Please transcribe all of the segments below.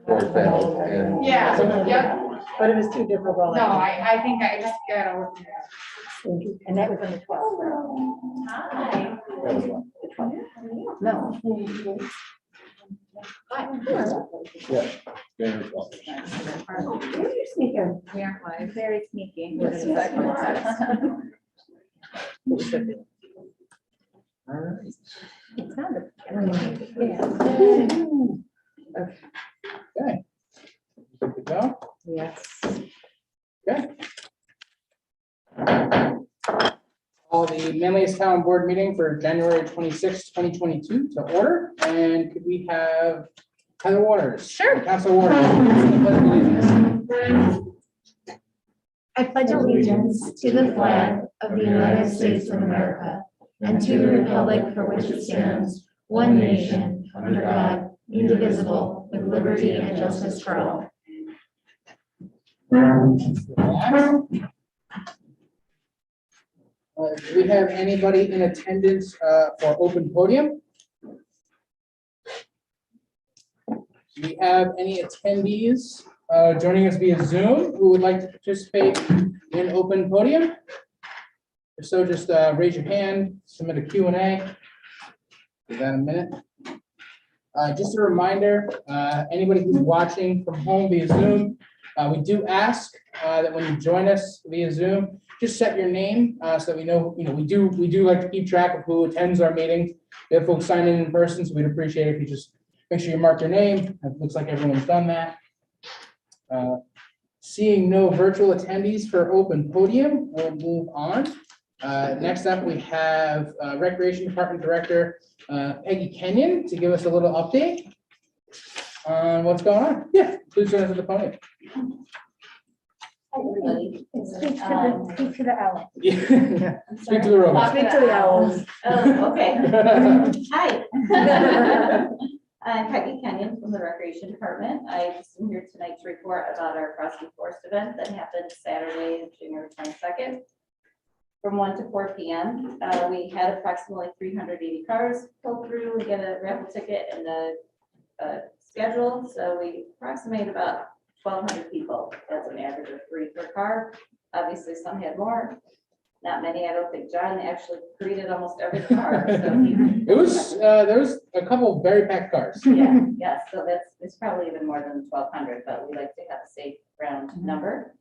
And Yeah, yep. But it was too difficult. No, I think I just got over there. And that was on the 12th. Hi. that was one. The 20th? No. Yeah. Very well. You're sneaking. We aren't live. Very sneaky. Yes. All right. It's not a- Okay. Good to go. Yes. Okay. Call the Manlius Town Board meeting for January 26, 2022 to order. And could we have Heather Waters? Sure. Council Waters. I pledge allegiance to the flag of the United States of America and to the republic for which it stands, one nation, under God, indivisible, with liberty and justice for all. Do we have anybody in attendance for open podium? Do we have any attendees joining us via Zoom who would like to participate in open podium? If so, just raise your hand, submit a Q&A. Give that a minute. Just a reminder, anybody who's watching from home via Zoom, we do ask that when you join us via Zoom, just set your name so that we know, we do like to keep track of who attends our meetings. We have folks sign in person, so we'd appreciate it if you just make sure you mark your name. It looks like everyone's done that. Seeing no virtual attendees for open podium, we'll move on. Next up, we have Recreation Department Director Peggy Kenyon to give us a little update on what's going on. Yeah, please join us at the podium. Hi, everybody. Speak to the owl. Yeah. Speak to the robot. Speak to the owls. Oh, okay. Hi. I'm Peggy Kenyon from the Recreation Department. I just am here tonight to report about our Frosty Forest event that happened Saturday, January 22nd. From 1 to 4 p.m. We had approximately 380 cars pull through and get a raffle ticket and a schedule. So we approximate about 1,200 people. That's an average of 3 per car. Obviously, some had more. Not many. I don't think John actually created almost every car. So It was, there was a couple of very packed cars. yeah. So it's probably even more than 1,200, but we like to have a safe round number.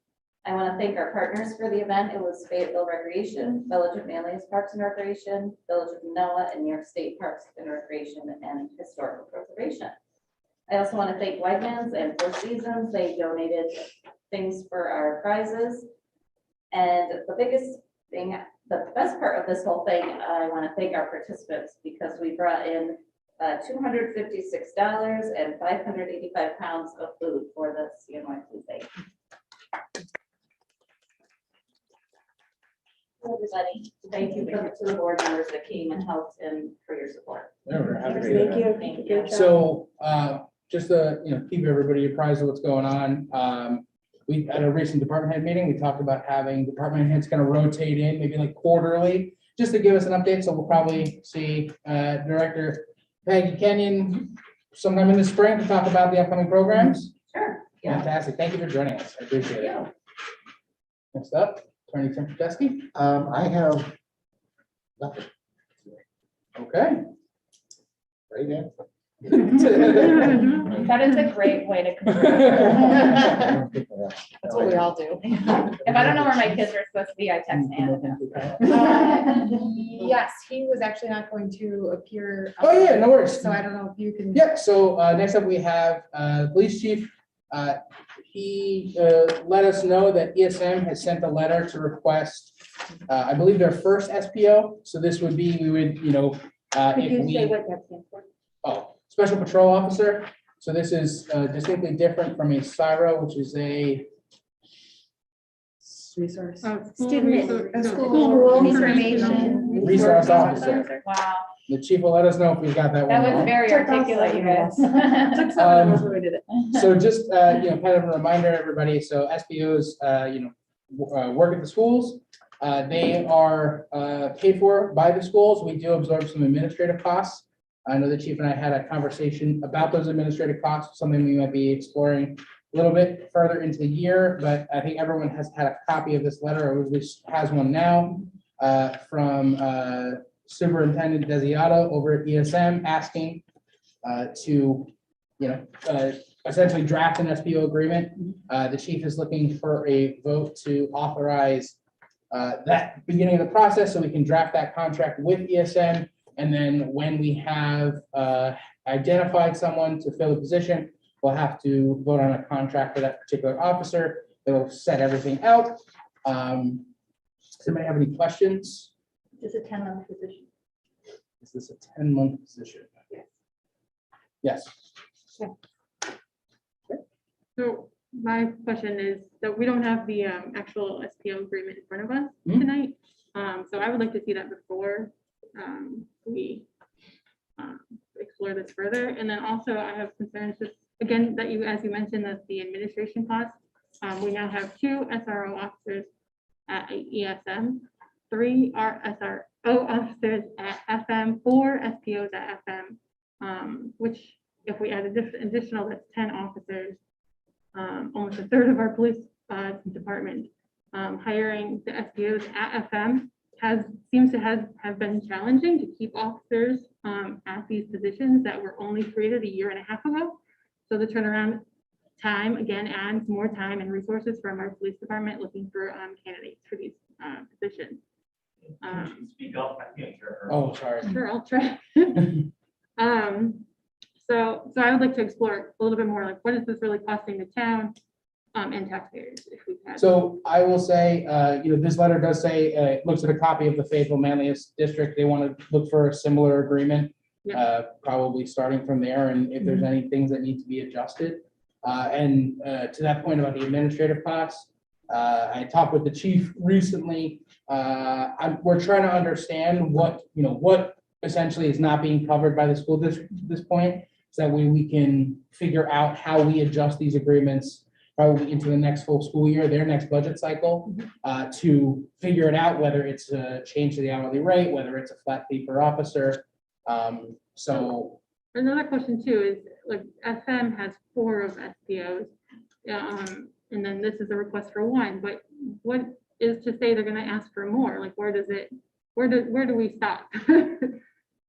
I want to thank our partners for the event. It was Fayetteville Recreation, Village of Manlius Parks and Recreation, Village of Noah, and New York State Parks and Recreation and Historical Preservation. I also want to thank Wegmans and Four Seasons. They donated things for our prizes. And the biggest thing, the best part of this whole thing, I want to thank our participants because we brought in $256 and 585 pounds of food for the CNY Food Bank. Everybody, thank you to the board members that came and helped and for your support. Yeah, we're happy to Thank hear that. you. Thank you. Good job. So, just to, keep everybody apprised of what's going on. We, at a recent department head meeting, we talked about having department heads kind of rotate in, maybe like quarterly, just to give us an update. So we'll probably see Director Peggy Kenyon sometime in the spring to talk about the upcoming programs. Sure. Yeah. Fantastic. Thank you for joining us. I appreciate it. Next up, Attorney Tim Podesta. I have nothing Okay. right now. That is a great way to conclude. That's what we all do. If I don't know where my kids are supposed to be, I text Anna. Yes, he was actually not going to appear. Oh, yeah, no worries. So I don't know if you can. Yeah, so next up we have Police Chief. He let us know that ESM has sent a letter to request, I believe, their first SPO. So this would be, we would, Could if you say we, what that stands for? Special Patrol Officer. So this is distinctly different from a CSIRO, which is a Resource. Student, School information. resource officer. Wow, The chief will let us know if we've got that one that was wrong. very articulate, you guys. Took someone else when we did it. So just, kind of a reminder, everybody, so SBOs, work at the schools. They are paid for by the schools. We do absorb some administrative costs. I know the chief and I had a conversation about those administrative costs, something we might be exploring a little bit further into the year, but I think everyone has had a copy of this letter, or at least has one now, from Superintendent Desiato over at ESM, asking to, essentially draft an SPO agreement. The chief is looking for a vote to authorize that beginning of the process, so we can draft that contract with ESM. And then when we have identified someone to fill the position, we'll have to vote on a contract for that particular officer. It'll set everything out. Does anybody have any questions? Is a 10-month position. Is this a 10-month position? Yes. So my question is that we don't have the actual SPO agreement in front of us Mhm. tonight. So I would like to see that before we explore this further. And then also I have concerns with, again, that you, as you mentioned, that the administration costs. We now have 2 SRO officers at ESM, 3 are SRO officers at FM, 4 SPOs at FM, which if we add additional, that's 10 officers, almost a third of our police department. Hiring the SPOs at FM seems to have been challenging to keep officers at these positions that were only created a year and a half ago. So the turnaround time again adds more time and resources from our police department looking for candidates for these positions. Speak up, I can't hear her. Oh, sorry. Sure, I'll try. So I would like to explore a little bit more, like what is this really costing the town and taxpayers if we can. So I will say, this letter does say, it looks at a copy of the Fayetteville Manlius district. They want to look for a similar agreement. Yeah. Probably starting from there, and if there's any things that need to be adjusted. And to that point about the administrative costs, I talked with the chief recently. We're trying to understand what essentially is not being covered by the school district at this point, so that way we can figure out how we adjust these agreements probably into the next full school year, their next budget cycle, to figure it out, whether it's a change to the hourly rate, whether it's a flat fee per officer. So Another question too is, like, FM has 4 of SPOs, and then this is a request for 1, but what is to say they're gonna ask for more? Like, where do we stop?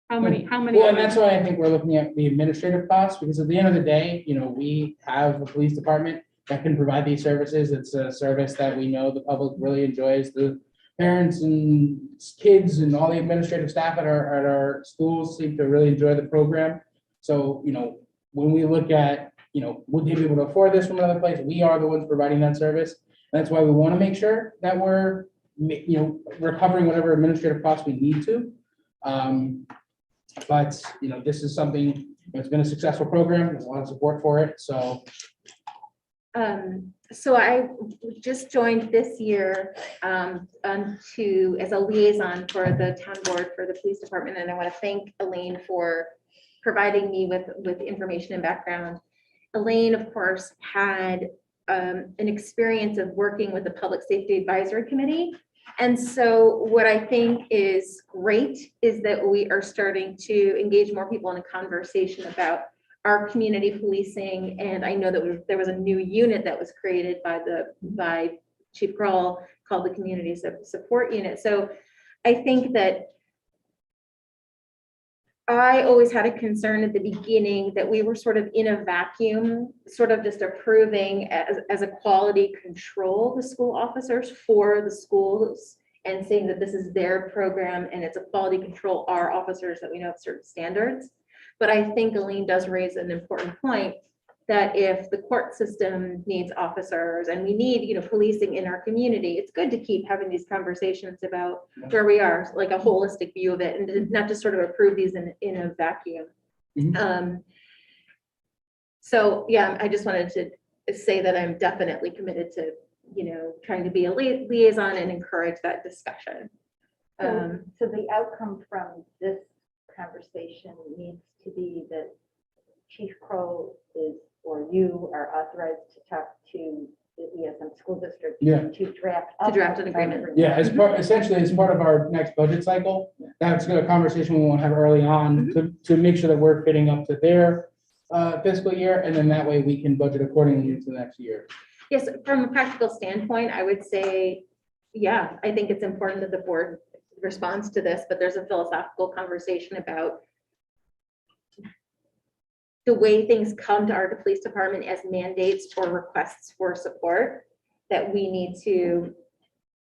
How many? Well, and that's why I think we're looking at the administrative costs, because at the end of the day, we have a police department that can provide these services. It's a service that we know the public really enjoys. The parents and kids and all the administrative staff at our schools seem to really enjoy the program. So, when we look at, would they be able to afford this from another place? We are the ones providing that service. That's why we want to make sure that we're, recovering whatever administrative costs we need to. But, this is something, it's been a successful program. There's a lot of support for it. So So I just joined this year as a liaison for the town board for the police department, and I want to thank Elaine for providing me with information and background. Elaine, of course, had an experience of working with the Public Safety Advisory Committee. And so what I think is great is that we are starting to engage more people in a conversation about our community policing. And I know that there was a new unit that was created by Chief Kroll called the Community Support Unit. So I think that I always had a concern at the beginning that we were sort of in a vacuum, sort of just approving as a quality control the school officers for the schools and saying that this is their program and it's a quality control our officers that we know have certain standards. But I think Elaine does raise an important point that if the court system needs officers and we need, policing in our community, it's good to keep having these conversations about where we are, like a holistic view of it, and not just sort of approve these in a vacuum. Mhm. So yeah, I just wanted to say that I'm definitely committed to, trying to be a liaison and encourage that discussion. So the outcome from this conversation needs to be that Chief Crow or you are authorized to talk to the ESM school district Yeah. to draft. To draft an agreement. Yeah, as part, essentially as part of our next budget cycle, that's a conversation we want to have early on to make sure that we're fitting up to their fiscal year, and then that way we can budget accordingly into the next year. Yes, from a practical standpoint, I would say, yeah, I think it's important that the board responds to this, but there's a philosophical conversation about the way things come to our police department as mandates or requests for support, that we need to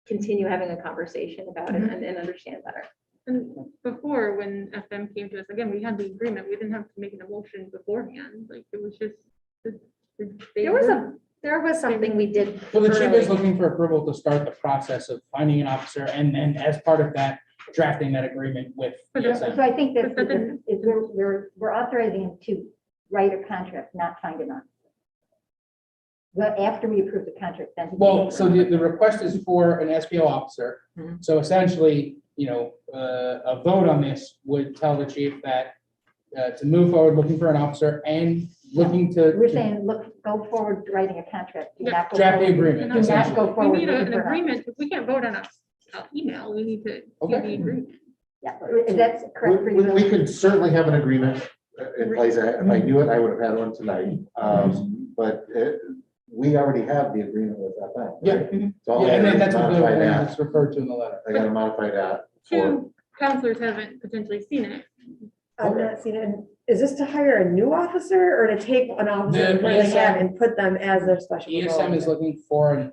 continue having a conversation about it and understand better. And before, when FM came to us, again, we had the agreement, we didn't have to make an motion beforehand, like, it was just. There was something we did. So the chief is early. looking for approval to start the process of finding an officer, and then as part of that, drafting that agreement with But So ESM. I think that's, But then- is we're authorizing him to write a contract, not find an officer. But after we approve the contract, then. he can Well, make so the request is for an SPO officer. Mhm. So essentially, a vote on this would tell the chief that to move forward looking for an officer and looking We're to saying, look, go forward to writing a contract. Do Yeah. not go draft the forward- agreement. Do not essentially. go We forward. need looking an for an agreement, if we can't vote on a email, we need to do Okay. the agreement. Yeah, is that correct for you? We can certainly have an agreement in place. If I knew it, I would have had one tonight. But we already have the agreement with FM. Yeah. right? So all Yeah, I and have then to that's what the modify one that. that's referred to in the letter. I gotta modify that. for- Two counselors haven't potentially seen it. I've not seen it. Is this to hire a new officer or to take an officer The that they have ESM and put them as their special? ESM is patrol? looking for an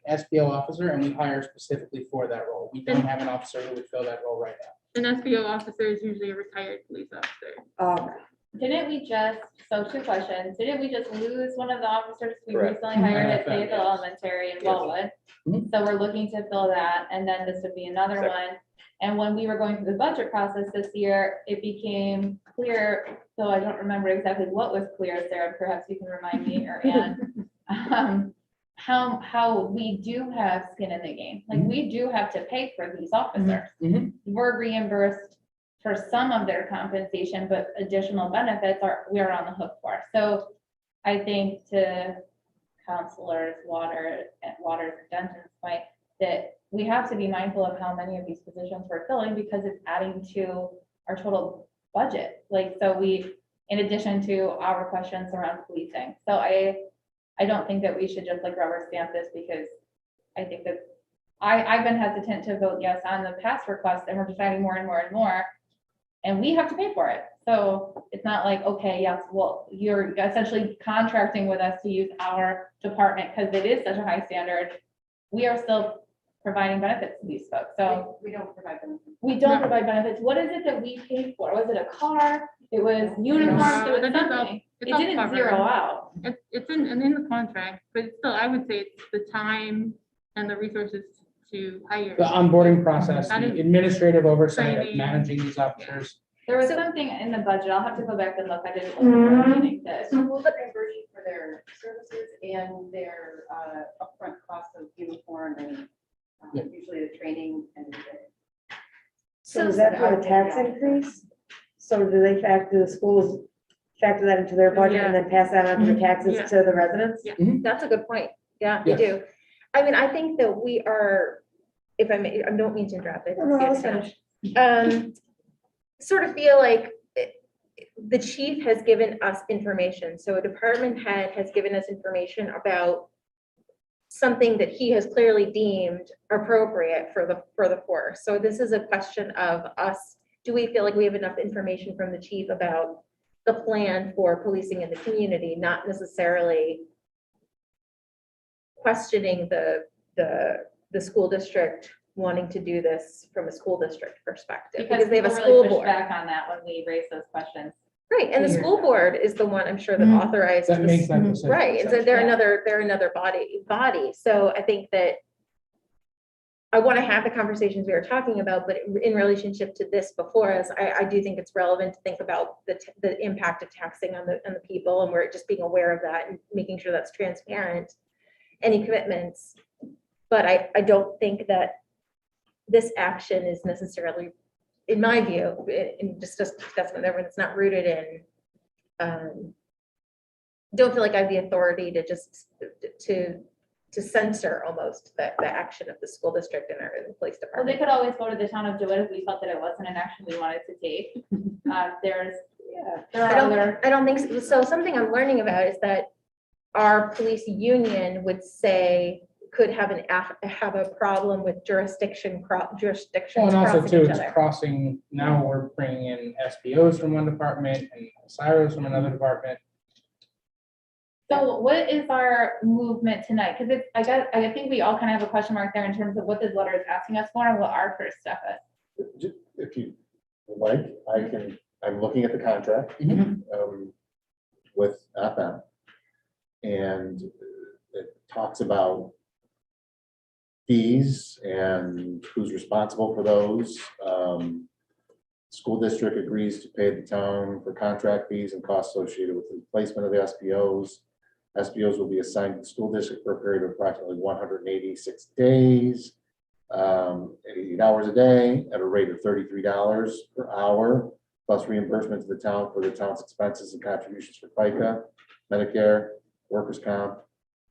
SPO officer, and we hire specifically for that role. We don't have an officer who would fill that role right now. An SBO officer is usually a retired police officer. Oh, Didn't we just, so two questions, didn't we just lose one of the officers we Correct. recently hired at Mhm. Fayetteville Elementary in Yes. Wellwood? Mhm. So we're looking to fill that, and then this would be another Second. one. And when we were going through the budget process this year, it became clear, though I don't remember exactly what was clear, Sarah, perhaps you can remind me, or Ann. How we do have skin in the game, like we do have to pay for these officers. Mhm. We're reimbursed for some of their compensation, but additional benefits we are on the hook for. So I think to counselors, Waters and Denton's point, that we have to be mindful of how many of these positions we're filling because it's adding to our total budget. Like, so we, in addition to our questions around policing. So I don't think that we should just like rubber stamp this because I think that I've been hesitant to vote yes on the past request and we're deciding more and more and more. And we have to pay for it. So it's not like, okay, yes, well, you're essentially contracting with us to use our department because it is such a high standard. We are still providing benefits to these folks. So We don't provide them. we don't No. provide benefits. What is it that we paid for? Was it a car? It was uniforms, it was That is all- something. it's It all didn't covered. zero out. It's in the contract, but still, I would say it's the time and the resources to hire. The onboarding process, That the is- administrative oversight of Training. managing these officers. There was So- something in the budget. I'll have to go back and look. I didn't look at the meeting that. We'll get reimbursement for their services and their upfront cost of uniform and Yeah. usually the training and. so is that for a tax increase? So do they the schools factor that into their budget and then pass that on to the taxes Yeah. to the residents? Yeah. That's a good point. Yeah, we Yes. do. I mean, I think that we are, if I may, I don't mean to interrupt. I Oh, no, don't I see was it finished. sort of feel like the chief has given us information. So a department head has given us information about something that he has clearly deemed appropriate for the force. So this is a question of us, do we feel like we have enough information from the chief about the plan for policing in the community, not necessarily questioning the school district wanting to do this from a school district perspective, because they have a people school really pushed board. back on that when we raised those questions. Right, and the years school ago. board is the one, I'm sure, that Mhm. authorized. That this- makes that decision. Right, and so they're essentially. another body. So I think that I want to have the conversations we were talking about, but in relationship to this before us, I do think it's relevant to think about the impact of taxing on the people, and we're just being aware of that and making sure that's transparent. Any commitments, but I don't think that this action is necessarily, in my view, in just that's whenever it's not rooted in, don't feel like I have the authority to just to to censor almost the action of the school district and the police Well, they department. could always go to the town of DeWitt if we felt that it wasn't an action we wanted to take. There I are other, don't think, so. So something I'm learning about is that our police union would say, could have a problem with jurisdictions Well, and also crossing too, each it's other. crossing, now we're bringing in SPOs from one department and CSIROs from another department. so what is our movement tonight? Because I think we all kind of have a question mark there in terms of what this letter is asking us for and what our first step is. If you would like, I'm looking at the contract with FM. And it talks about fees and who's responsible for those. School district agrees to pay the town for contract fees and costs associated with the replacement of the SPOs. SPOs will be assigned to the school district for a period of approximately 186 days, 8 hours a day at a rate of $33 per hour, plus reimbursement to the town for the town's expenses and contributions for FICA, Medicare, workers' comp,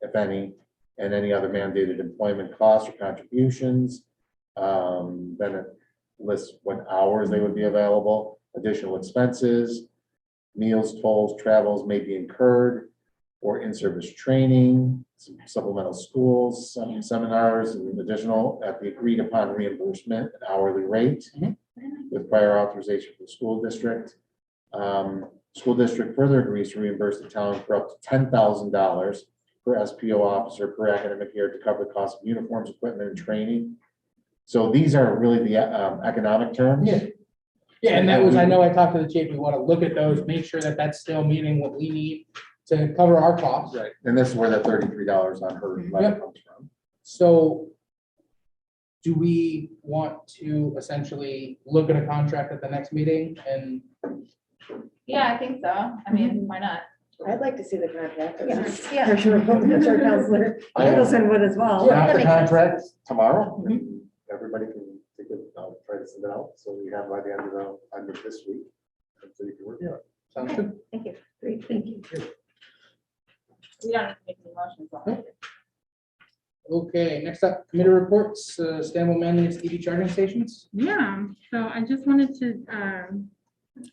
if any, and any other mandated employment costs or contributions. Then it lists what hours they would be available, additional expenses, meals, tolls, travels may be incurred, or in-service training, supplemental schools, some seminars, and additional at the agreed upon reimbursement and hourly rate with prior authorization from the school district. School district further agrees to reimburse the town for up to $10,000 per SPO officer per academic year to cover the cost of uniforms, equipment, and training. So these are really the economic terms. Yeah. Yeah, and that was, I know I talked to the chief, we want to look at those, make sure that that's still meeting what we need to cover our costs. Right, and this is where that $33 on her letter comes from. So do we want to essentially look at a contract at the next meeting and? Yeah, I think so. I mean, why not? I'd like to see the contract. Yeah. For sure, that's our counselor. Nicholson would as well. Yeah. Draft that the makes sense. contract tomorrow, and everybody can take it, I'll try to send it out, so we have by the end of this week. And so you can review it. Sounds good. Thank you. Great, thank you. We don't have to make any motions on it. Okay, next up, committee reports, Stanwell Manlius EV charging stations. Yeah, so I just wanted to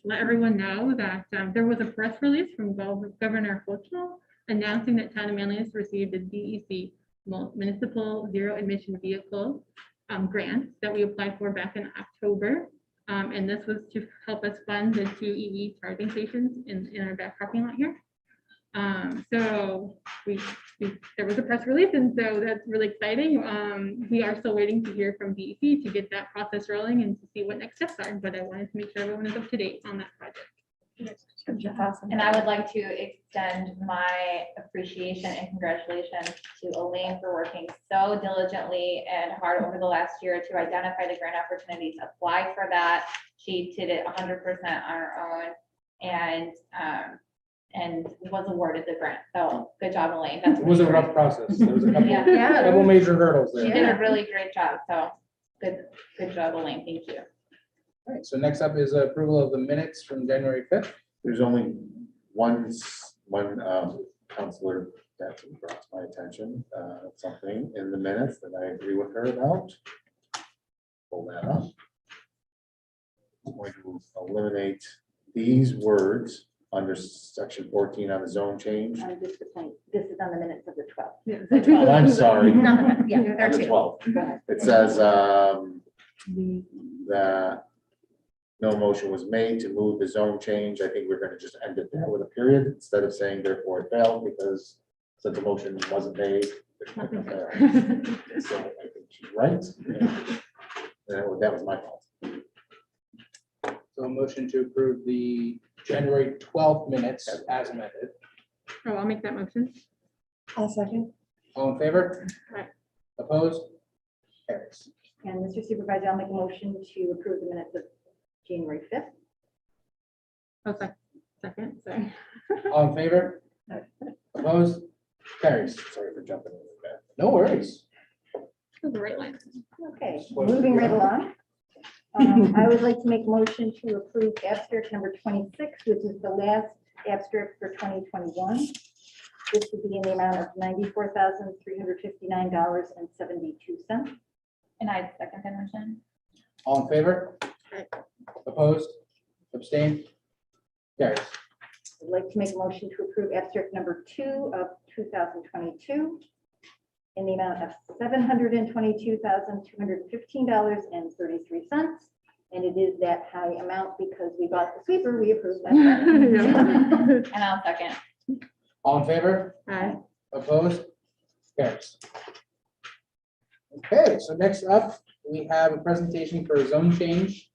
let everyone know that there was a press release from Governor Hochul announcing that town of Manlius received a DEC municipal zero emission vehicle grant that we applied for back in October. And this was to help us fund the 2 EV charging stations in our back parking lot here. So there was a press release, and so that's really exciting. We are still waiting to hear from DEC to get that process rolling and to see what next steps are, but I wanted to make sure everyone is up to date on that project. And I would like to extend my appreciation and congratulations to Elaine for working so diligently and hard over the last year to identify the grant opportunities, apply for that. She did it 100% on her own and was awarded the grant. So good job, Elaine. That's It was a really rough great. process. There was a couple, Yeah. couple major hurdles She there. did a really great job. So good job, Elaine. Thank you. All right, so next up is approval of the minutes from January 5th. There's only one counselor that brought to my attention, something in the minutes that I agree with her about. Pull that up. I'm going to eliminate these words under section 14 on the zone change. Just the point, this is on the minutes of the 12th. Oh, I'm sorry. Nothing, yeah, there On the too. 12th. It says that no motion was made to move the zone change. I think we're going to just end it there with a period instead of saying therefore it failed, because since the motion wasn't made. it couldn't fail. So I think she's right. That was my fault. So a motion to approve the January 12th minutes as amended. Oh, I'll make that motion. I'll second. All in favor? Aye. Opposed? Carries. And Mr. Supervisor, I'll make a motion to approve the minutes of January 5th. Oh, second, sorry. All in favor? Opposed? Carries. Sorry for jumping in with that. No worries. That's the right line. Okay, moving right along. I would like to make a motion to approve abstract number 26, which is the last abstract for 2021. This would be in the amount of $94,359.72. And I second the motion. All in favor? Aye. Opposed? Abstained? Carries. I'd like to make a motion to approve abstract number 2 of 2022 in the amount of $722,215.33. And it is that high amount because we bought the sweeper we approved last time. And I'll second. All in favor? Aye. Opposed? Carries. Okay, so next up, we have a presentation for a zone change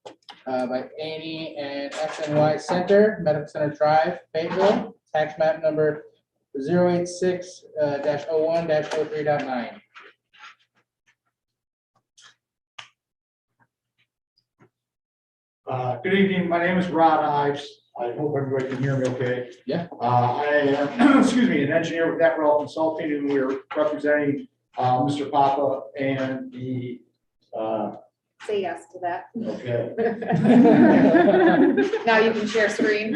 by A&E and SNY Center, Medical Center Drive, Fayetteville, tax map number 086-01-03.9. Good evening, my name is Rod Ives. I hope everybody can hear me okay. Yeah. I am, excuse me, an engineer with Neckrell Consulting, and we're representing Mr. Papa and the, Say yes to that. okay. Now you can share screen.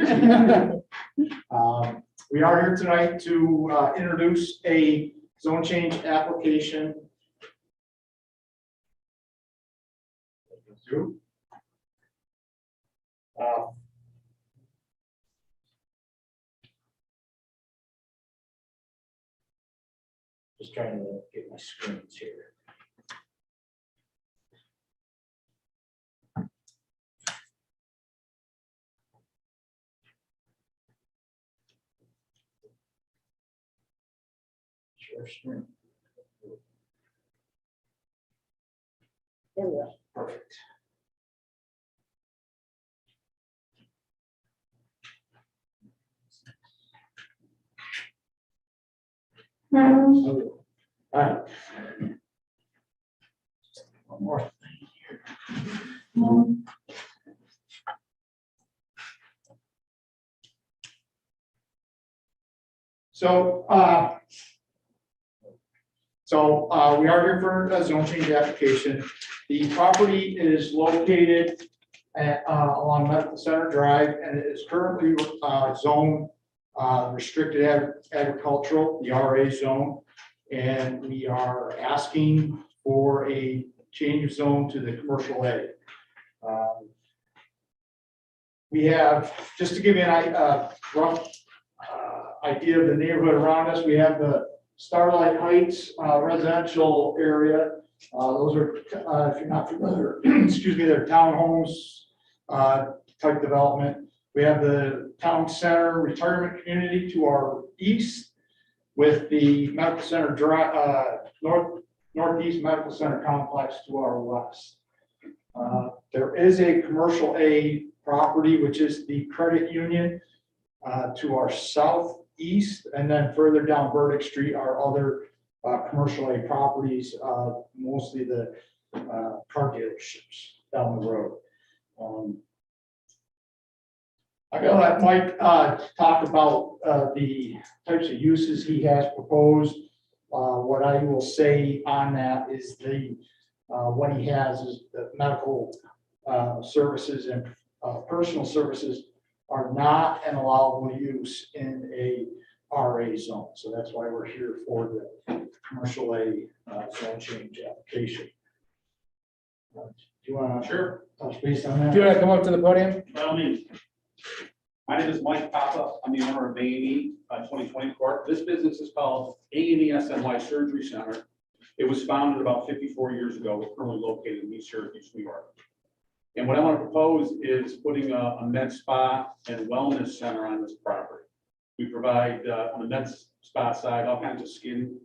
We are here tonight to introduce a zone change application. Just trying to get my screens here. Share screen. There we go. Perfect. All right. One more thing here. So, we are here for a zone change application. The property is located at, along Medical Center Drive, and it is currently zoned restricted agricultural, the RA zone. And we are asking for a change of zone to the commercial A. We have, just to give you a rough idea of the neighborhood around us, we have the Starlight Heights residential area. Those are, if you're not familiar, excuse me, they're townhomes type development. We have the town center retirement community to our east, with the Medical Center Drive, northeast Medical Center complex to our west. There is a commercial A property, which is the credit union to our southeast, and then further down Burdick Street are other commercial A properties, mostly the car dealerships down the road. I'm gonna let Mike talk about the types of uses he has proposed. What I will say on that is what he has is the medical services and personal services are not an allowable use in a RA zone. So that's why we're here for the commercial A zone change application. Do you want to? Sure. Touch base on that? Do you want to come up to the podium? By all means. My name is Mike Papa. I'm the owner of A&E 2020 Court. This business is called A&E SNY Surgery Center. It was founded about 54 years ago. We're currently located in East Syracuse, New York. And what I want to propose is putting a med spa and wellness center on this property. We provide on the med spa side all kinds of skin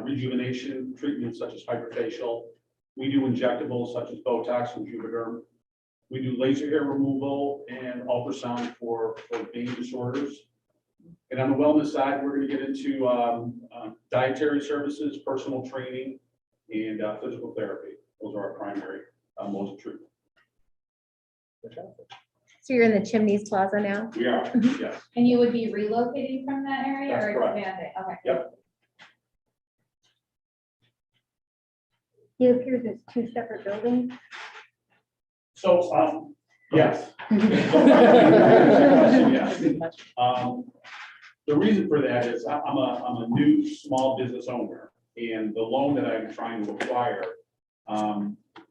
rejuvenation treatments such as hyperfacial. We do injectables such as Botox and Juvederm. We do laser hair removal and ultrasound for pain disorders. And on the wellness side, we're going to get into dietary services, personal training, and physical therapy. Those are our primary modes of treatment. So you're in the Chimneys Plaza now? We are, yes. And you would be relocating from that area That's or correct. expanding? Okay. Yep. It appears there's 2 separate buildings. So, yes. Yes. The reason for that is I'm a new small business owner, and the loan that I'm trying to acquire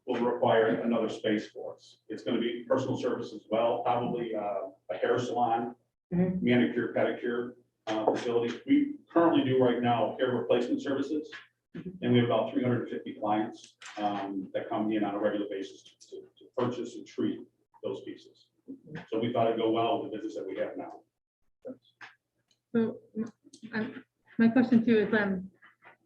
will require another space for us. It's going to be personal service as well, probably a hair salon, manicure, pedicure facility. We currently do right now hair replacement services, and we have about 350 clients that come in on a regular basis to purchase and treat those pieces. So we thought it'd go well with the business that we have now. So my question too is,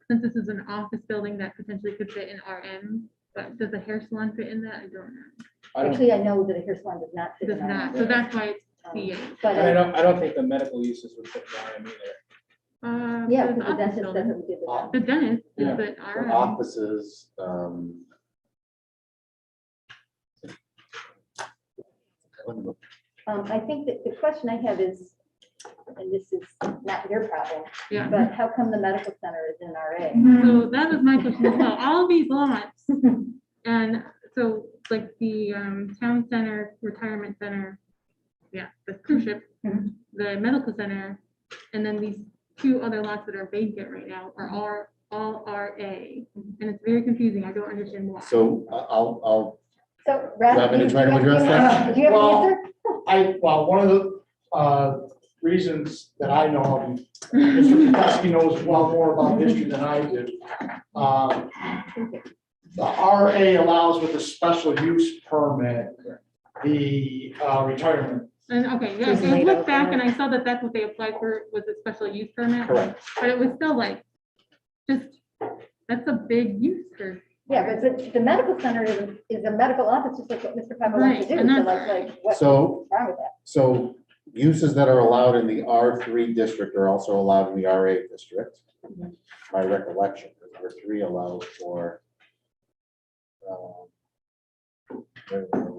since this is an office building that potentially could fit in RM, but does a hair salon fit in that? I don't know. Actually, I know that a hair salon does not It fit does in our. not, so that's why it's CA. But, I don't think the medical uses would fit in RM either. yeah, But it's because the office dentist building. doesn't do the. The dentist Yeah. is the For RM. offices, I think that the question I have is, and this is not your problem, Yeah. but how come the medical center is in RA? So that was my question as well. All of these lots, and so like the town center, retirement center, yeah, the cruise ship, Mhm. the medical center, and then these two other lots that are vacant right now are all RA, and it's very confusing. I don't understand why. so I'll, So. Do you want me to try to address that? Do you have an Well, answer? well, one of the reasons that I know of, and Mr. Kukowski knows well more about history than I do. The RA allows with a special use permit, the retirement. And okay, yeah, Just so I laid looked out back there. and I saw that that's what they applied for, was a special use permit. correct. But it was still like, that's a big use for. Yeah, but the medical center is a medical office, just like what Mr. Papa wants to Right, do. and So that's- like, what's So, wrong with that? so uses that are allowed in the R3 district are also allowed in the RA district. My recollection, is R3 allows for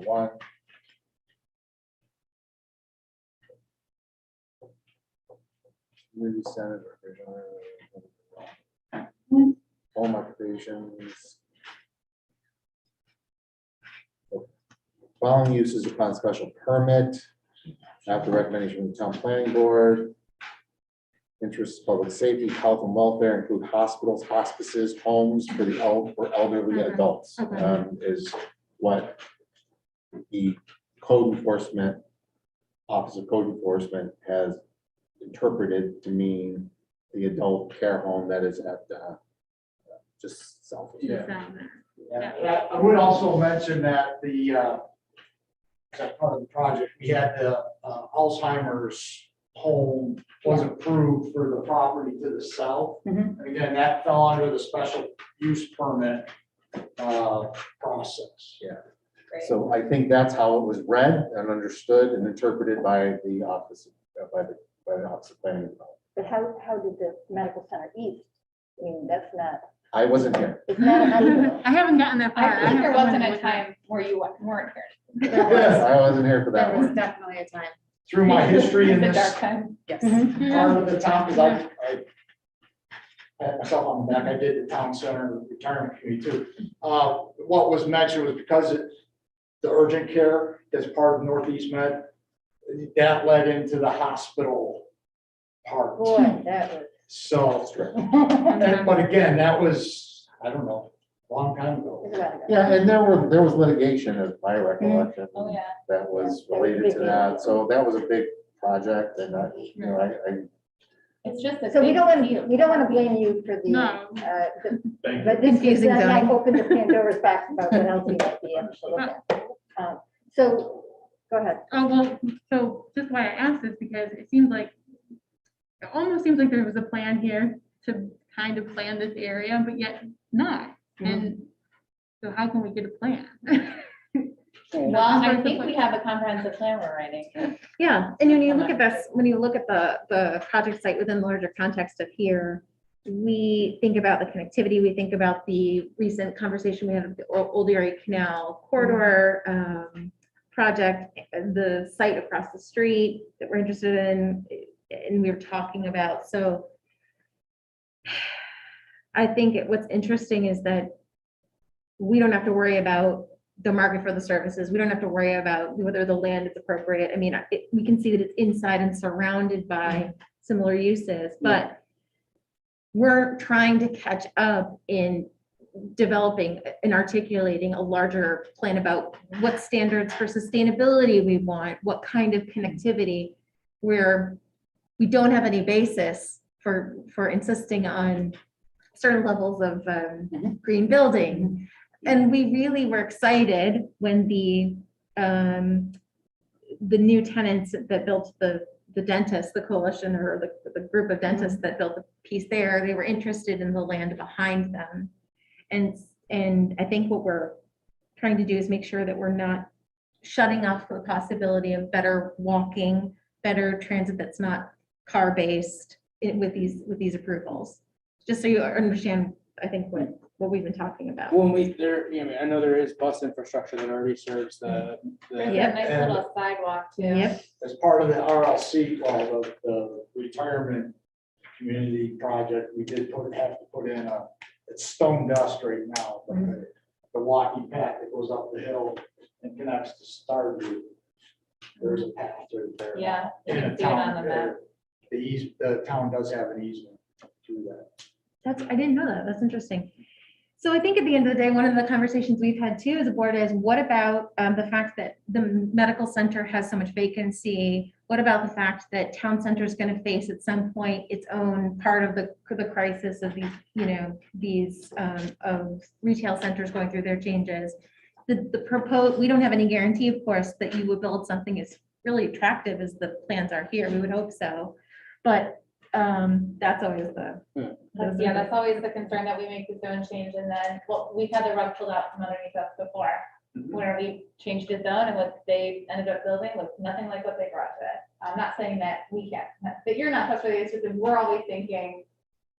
one. Community center, home occupations. Following uses upon special permit, after recommendation from the town planning board. Interests of public safety, health and welfare include hospitals, hospices, homes for the for elderly Okay. adults. Okay. Is what the code enforcement, Office of Code Enforcement has interpreted to mean the adult care home that is at just south of. Yeah. Yeah, I would also mention that as part of the project, we had the Alzheimer's home was approved for the property to the south. Mhm. And again, that fell under the special use permit process. Great. So I think that's how it was read and understood and interpreted by the office, by the Office of Planning and Development. But how did the medical center east? I mean, that's not, I wasn't here. it's not a hospital. I haven't gotten that far. I think there haven't wasn't looked a at- time where you weren't here. I wasn't here for that There was one. definitely a time. Through my history in The this dark time. Yes. part of the town, because I pat myself on the back, I did the town center retirement committee too. What was mentioned was because the urgent care that's part of Northeast Med, that led into the hospital part. Boy, that was. So, Okay. but again, that was, I don't know, a long time ago. It's a while ago. Yeah, and there was litigation, as my recollection. Oh, yeah. That was Yeah, that was a related big to deal. that. So that was a big project and I It's just a. So we big don't want deal. to, we don't want to blame you for the, No. Thank you. but this Confusing like zoning. opens a Pandora's box about what else we might be able to look at. So, go ahead. Oh, well, so just why I asked is because it almost seems like there was a plan here to kind of plan this area, but yet not. And so how can we get a plan? Well, I think we have a comprehensive plan we're writing. Yeah, and when you look at this, when you look at the project site within the larger context of here, we think about the connectivity, we think about the recent conversation we had with the Old Erie Canal corridor project, the site across the street that we're interested in, and we were talking about, so I think what's interesting is that we don't have to worry about the market for the services. We don't have to worry about whether the land is appropriate. I mean, we can see that it's inside and surrounded by similar uses, but we're trying to catch up in developing and articulating a larger plan about what standards for sustainability we want, what kind of connectivity, where we don't have any basis for insisting on certain levels of green building. And we really were excited when the new tenants that built the dentist, the coalition or the group of dentists that built the piece there, they were interested in the land behind them. And I think what we're trying to do is make sure that we're not shutting off the possibility of better walking, better transit that's not car-based with these approvals. Just so you understand, I think what we've been talking about. When I know there is bus infrastructure that already serves the. There's a Yep. nice little sidewalk too. Yep. As part of the RLC, the retirement community project, we did have to put in it's stone dust right now, but the walking path that goes up the hill and connects to Starview. There's a path through there. Yeah, you In can a see it on town the map. there. The town does have an easement through that. I didn't know that. That's interesting. So I think at the end of the day, one of the conversations we've had too as a board is what about the fact that the medical center has so much vacancy? What about the fact that town center is going to face at some point its own part of the crisis of these of retail centers going through their changes? The proposed, we don't have any guarantee, of course, that you would build something as really attractive as the plans are here. We would hope so. But that's always That's always the concern that we make the zone change and then, well, we've had the rug pulled out from underneath us before. Where we changed the zone and what they ended up building was nothing like what they brought to it. I'm not saying that we can't, that you're not touched with it, it's just that we're always thinking,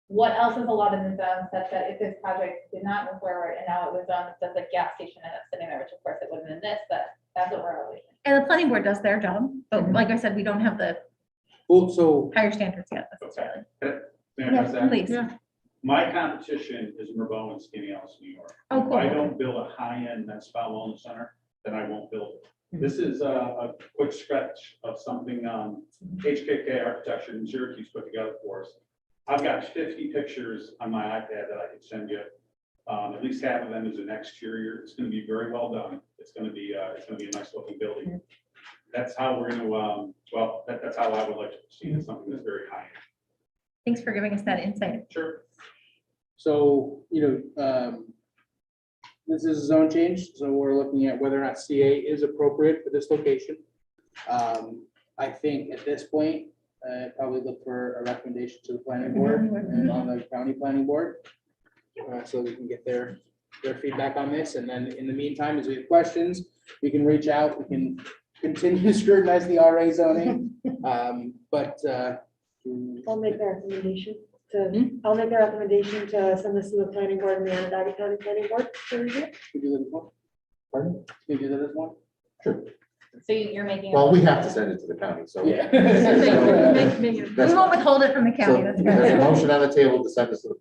what else is allowed in the zone such that if this project did not move forward and now it was on, does the gas station end up sitting there, which of course it wouldn't in this, but that's what we're always thinking. And the planning board does their job, but like I said, we don't have the Well, so higher standards yet necessarily. May I address that? Please. Yeah. My competition is Mervone and Skinny House, New York. Oh, If I cool. don't build a high-end med spa wellness center, then I won't build it. This is a quick sketch of something HKK Architecture in Syracuse put together for us. I've got 50 pictures on my iPad that I could send you. At least half of them is an exterior. It's going to be very well done. It's going to be a nice looking building. That's how we're going to, that's how I would like to proceed. It's something that's very high. Thanks for giving us that insight. Sure. So, this is a zone change, so we're looking at whether or not CA is appropriate for this location. I think at this point, probably look for a recommendation to the planning board and on the county planning board. So we can get their feedback on this, and then in the meantime, as we have questions, we can reach out, we can continue to scrutinize the RA zoning. I'll make the recommendation I'll make the recommendation to send this to the planning board and the Onondaga County Planning Board to review. Can we do that as well? Pardon? Can we do that as well? Sure. So you're making. Well, we have to send it to the county, so. Yeah. We won't withhold it from the county. So That's there's a right. motion on the table to send this to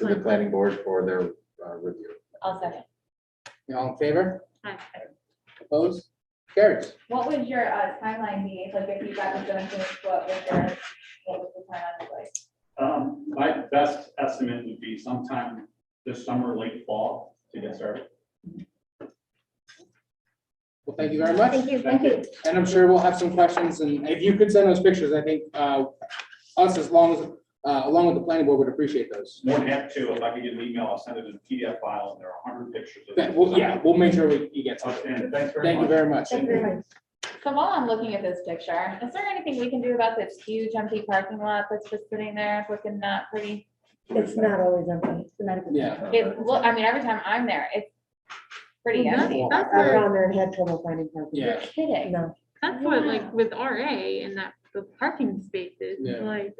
the planning board for their review. I'll second. You all in favor? Aye. Opposed? Carries. What would your timeline be? Like if you got the zone change, what was the timeline look like? My best estimate would be sometime this summer, late fall to get started. Well, thank you very much. Thank you. And I'm sure we'll have some questions, and if you could send those pictures, I think us, along with the planning board, would appreciate those. More than happy to, if I could get an email, I'll send it in a PDF file, and there are 100 pictures. of it. We'll make sure you get some. Outstanding. Thanks very much. Thank you very much. Thank you very much. So while I'm looking at this picture, is there anything we can do about this huge empty parking lot that's just sitting there looking not pretty? It's not always empty. It's the medical. Yeah. I mean, every time I'm there, it's pretty Well, empty. That's I've where, gone there and had trouble finding parking. Yeah. Kidding. No. that's what, like, with RA and that, the parking spaces, Yeah. like,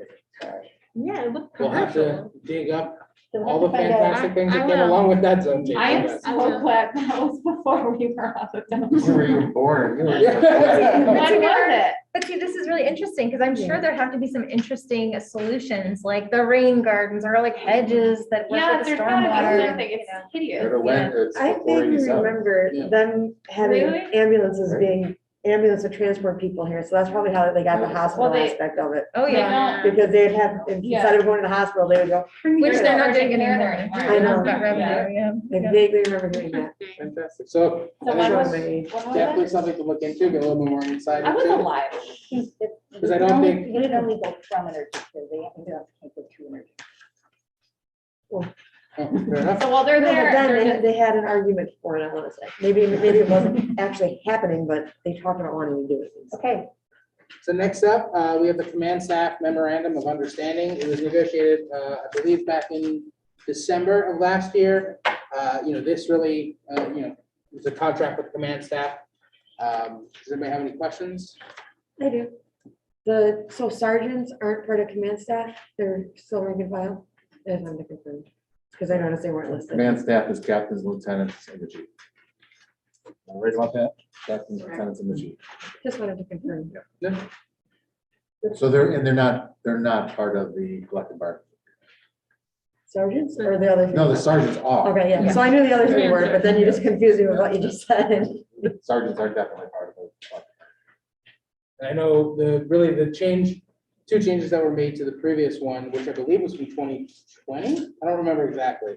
yeah, it looks We'll have to commercial. dig up So we'll all the have to find out. fantastic things that I came will. along with that zone change. I am Yes. so glad that was before we were on the You zone. were even born. You were Yeah. When was it? But see, this is really interesting because I'm sure there have to be some interesting solutions, like the rain gardens or like hedges that work Yeah, with the there's gotta be stormwater. something. It's hideous. Never went, it's I before vaguely 87. remember Yeah. them having Really? ambulances being ambulance to transport people here, so that's probably how they got the hospital Well, they- aspect of it. Oh, They yeah. don't- Because they'd have, Yeah. instead of going to the hospital, they would go, Which they're not doing Urgent care there anymore. anymore. I know. About revenue, yeah. I vaguely remember hearing that. Fantastic. So So I when think was, Amazing. when was definitely it? something to look into, get a little bit more insight I was into. alive. Because I don't think- You can only go from an urgent care, they can't go to an urgent. Oh, fair enough. So while they're No, but there, then they're just- they had an argument for it, I wanna say. Maybe it wasn't actually happening, but they talked about wanting to do it. Okay, So next up, we have the command staff memorandum of understanding. It was negotiated, I believe, back in December of last year. This really, was a contract with command staff. Does anybody have any questions? I do. So sergeants aren't part of command staff, they're still rank and file? If I'm confirmed, because I noticed they weren't listed. Command staff is captains, lieutenants, and the chief. Am I right about that? Captains, lieutenants, and the chief. Just wanted to confirm. So they're not part of the collective bargaining. Sergeants or the other? No, the sergeants are. Okay, yeah, so I knew the other three weren't, but then you just confused me with what you just said. Sergeants are definitely part of it. I know two changes that were made to the previous one, which I believe was from 2020. I don't remember exactly.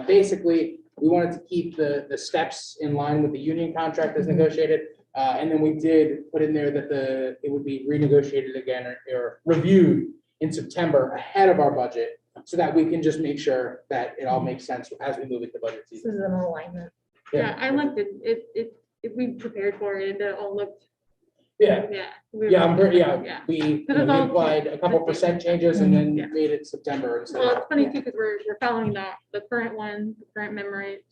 Basically, we wanted to keep the steps in line with the union contract as negotiated. And then we did put in there that it would be renegotiated again or reviewed in September ahead of our budget, so that we can just make sure that it all makes sense as we move into budget This season. is an alignment. Yeah, I liked it. If we prepared for it, it all looked, Yeah, yeah. yeah, we Because it's all- applied a couple percent changes and then Yeah. made it September instead Well, of. it's funny too, because we're following the current one, the current memory,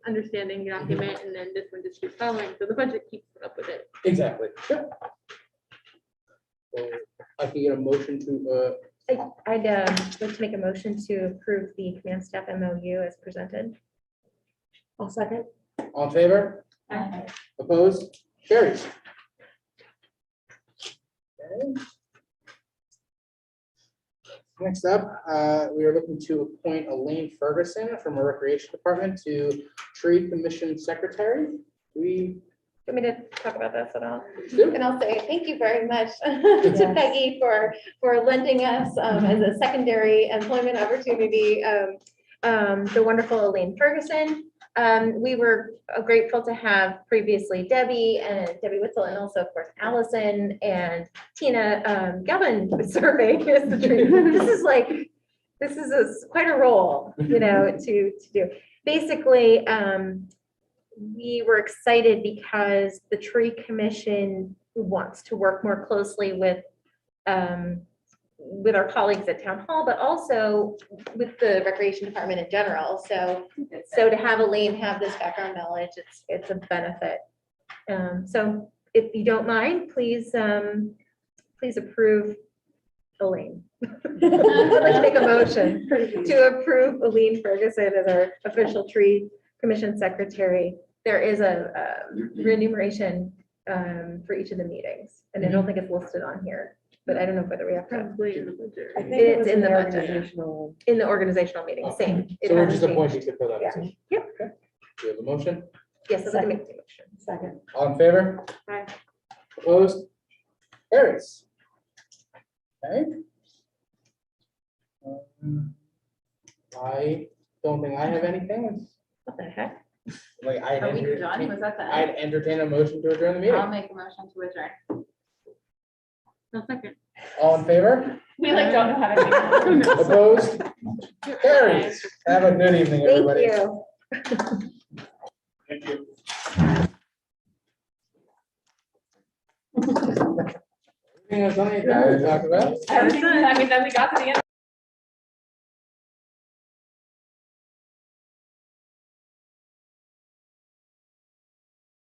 understanding document, and then this one just keeps following, so the budget keeps up with it. Exactly. Yep. So I can get a motion to, I'd like to make a motion to approve the command staff MOU as presented. I'll second. all in favor? Opposed? Carries. Okay. Next up, we are looking to appoint Elaine Ferguson from our Recreation Department to Tree Commission Secretary. Do Want me to talk about this at all? we? And I'll say thank you very much to Peggy for lending us as a secondary employment opportunity, the wonderful Elaine Ferguson. We were grateful to have previously Debbie Witzel, and also, of course, Allison and Tina Gavin serving as the tree. This is quite a role, to do. Basically, we were excited because the tree commission wants to work more closely with our colleagues at town hall, but also with the recreation department in general. So to have Elaine have this background knowledge, it's a benefit. So if you don't mind, please approve Elaine. I'd like to make a motion to approve Elaine Ferguson as our official tree commission secretary. There is a remuneration for each of the meetings, and I don't think it's listed on here, but I don't know whether we have to, Probably in the budget. I think it was It's in in the the budget. organizational. in the organizational meeting, same. It So we're hasn't just changed. appointing to fill that Yeah. position. Yep. Okay. Do you have a motion? Yes, I'd like to make the motion. Second. All in favor? Aye. Opposed? Carries. Okay. I don't think I have anything. What the heck? Like I. Are we done? Was that the end? I'd entertain a motion to adjourn the I'll meeting. make a motion to adjourn. No, second. All in favor? We don't know how to make. Opposed? Carries. Have a good evening, Thank everybody. you. Thank you. Anything else on the agenda to talk about? Everything, I mean, then we got to the end.